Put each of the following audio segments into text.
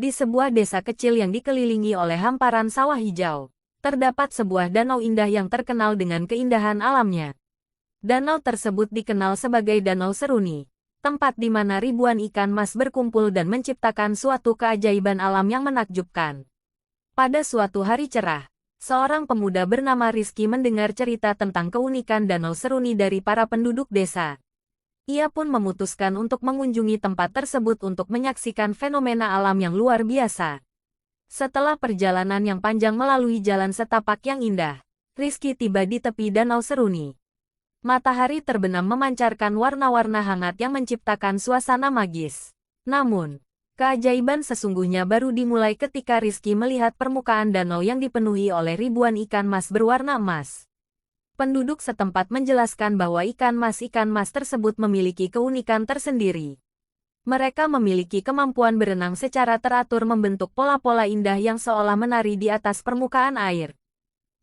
Di sebuah desa kecil yang dikelilingi oleh hamparan sawah hijau, terdapat sebuah danau indah yang terkenal dengan keindahan alamnya. Danau tersebut dikenal sebagai Danau Seruni, tempat di mana ribuan ikan mas berkumpul dan menciptakan suatu keajaiban alam yang menakjubkan. Pada suatu hari cerah, seorang pemuda bernama Rizky mendengar cerita tentang keunikan Danau Seruni dari para penduduk desa. Ia pun memutuskan untuk mengunjungi tempat tersebut untuk menyaksikan fenomena alam yang luar biasa. Setelah perjalanan yang panjang melalui jalan setapak yang indah, Rizky tiba di tepi Danau Seruni. Matahari terbenam memancarkan warna-warna hangat yang menciptakan suasana magis. Namun, keajaiban sesungguhnya baru dimulai ketika Rizky melihat permukaan danau yang dipenuhi oleh ribuan ikan mas berwarna emas. Penduduk setempat menjelaskan bahwa ikan mas tersebut memiliki keunikan tersendiri. Mereka memiliki kemampuan berenang secara teratur membentuk pola-pola indah yang seolah menari di atas permukaan air.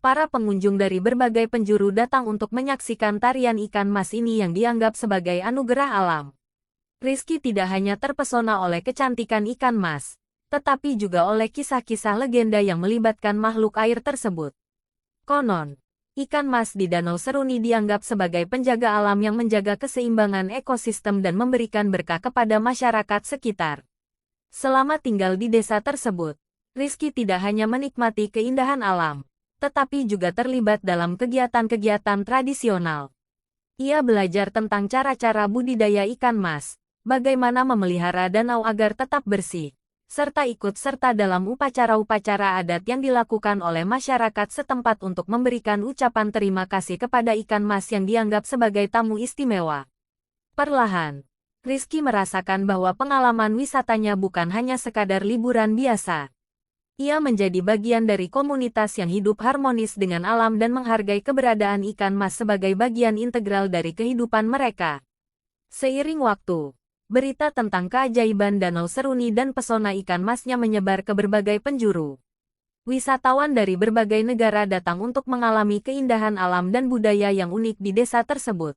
Para pengunjung dari berbagai penjuru datang untuk menyaksikan tarian ikan mas ini yang dianggap sebagai anugerah alam. Rizky tidak hanya terpesona oleh kecantikan ikan mas, tetapi juga oleh kisah-kisah legenda yang melibatkan makhluk air tersebut. Konon, ikan mas di Danau Seruni dianggap sebagai penjaga alam yang menjaga keseimbangan ekosistem dan memberikan berkah kepada masyarakat sekitar. Selama tinggal di desa tersebut, Rizky tidak hanya menikmati keindahan alam, tetapi juga terlibat dalam kegiatan-kegiatan tradisional. Ia belajar tentang cara-cara budidaya ikan mas, bagaimana memelihara danau agar tetap bersih, serta ikut serta dalam upacara-upacara adat yang dilakukan oleh masyarakat setempat untuk memberikan ucapan terima kasih kepada ikan mas yang dianggap sebagai tamu istimewa. Perlahan, Rizky merasakan bahwa pengalaman wisatanya bukan hanya sekadar liburan biasa. Ia menjadi bagian dari komunitas yang hidup harmonis dengan alam dan menghargai keberadaan ikan mas sebagai bagian integral dari kehidupan mereka. Seiring waktu, berita tentang keajaiban Danau Seruni dan pesona ikan masnya menyebar ke berbagai penjuru. Wisatawan dari berbagai negara datang untuk mengalami keindahan alam dan budaya yang unik di desa tersebut.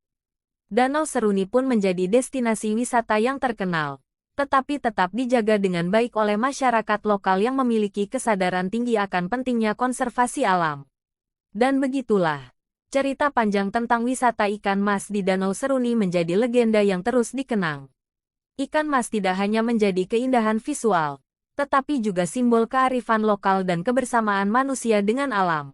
Danau Seruni pun menjadi destinasi wisata yang terkenal, tetapi tetap dijaga dengan baik oleh masyarakat lokal yang memiliki kesadaran tinggi akan pentingnya konservasi alam. Dan begitulah, cerita panjang tentang wisata ikan mas di Danau Seruni menjadi legenda yang terus dikenang. Ikan mas tidak hanya menjadi keindahan visual, tetapi juga simbol kearifan lokal dan kebersamaan manusia dengan alam.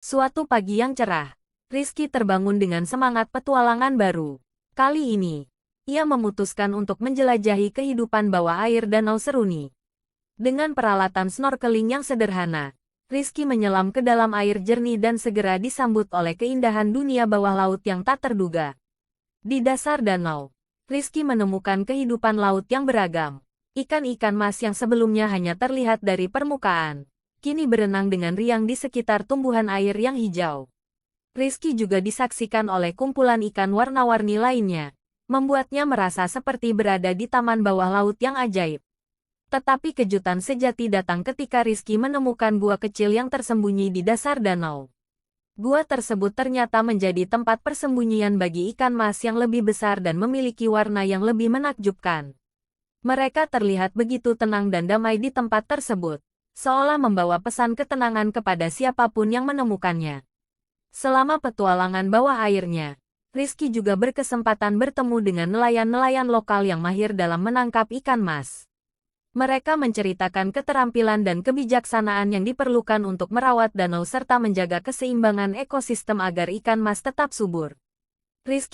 Suatu pagi yang cerah, Rizky terbangun dengan semangat petualangan baru. Kali ini, ia memutuskan untuk menjelajahi kehidupan bawah air Danau Seruni. Dengan peralatan snorkeling yang sederhana, Rizky menyelam ke dalam air jernih dan segera disambut oleh keindahan dunia bawah laut yang tak terduga. Di dasar danau, Rizky menemukan kehidupan laut yang beragam. Ikan-ikan mas yang sebelumnya hanya terlihat dari permukaan, kini berenang dengan riang di sekitar tumbuhan air yang hijau. Rizky juga disaksikan oleh kumpulan ikan warna-warni lainnya, membuatnya merasa seperti berada di taman bawah laut yang ajaib. Tetapi kejutan sejati datang ketika Rizky menemukan gua kecil yang tersembunyi di dasar danau. Gua tersebut ternyata menjadi tempat persembunyian bagi ikan mas yang lebih besar dan memiliki warna yang lebih menakjubkan. Mereka terlihat begitu tenang dan damai di tempat tersebut, seolah membawa pesan ketenangan kepada siapapun yang menemukannya. Selama petualangan bawah airnya, Rizky juga berkesempatan bertemu dengan nelayan-nelayan lokal yang mahir dalam menangkap ikan mas. Mereka menceritakan keterampilan dan kebijaksanaan yang diperlukan untuk merawat danau serta menjaga keseimbangan ekosistem agar ikan mas tetap subur. Rizky